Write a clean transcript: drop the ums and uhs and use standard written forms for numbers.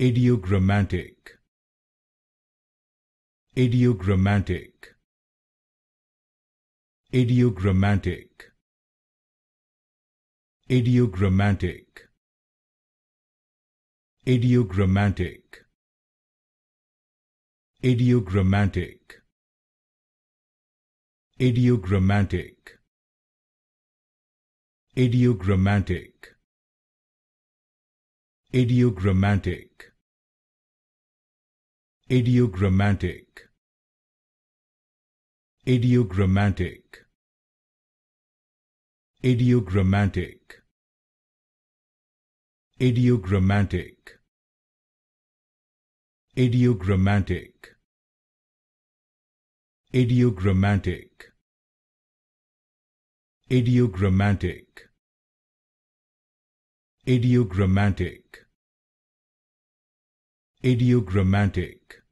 Ideogrammatic. Ideogrammatic. Ideogrammatic. Ideogrammatic. Ideogrammatic. Ideogrammatic. Ideogrammatic. Ideogrammatic. Ideogrammatic. Ideogrammatic. Ideogrammatic. Ideogrammatic. Ideogrammatic. Ideogrammatic. Ideogrammatic. Ideogrammatic. Ideogrammatic. Ideogrammatic.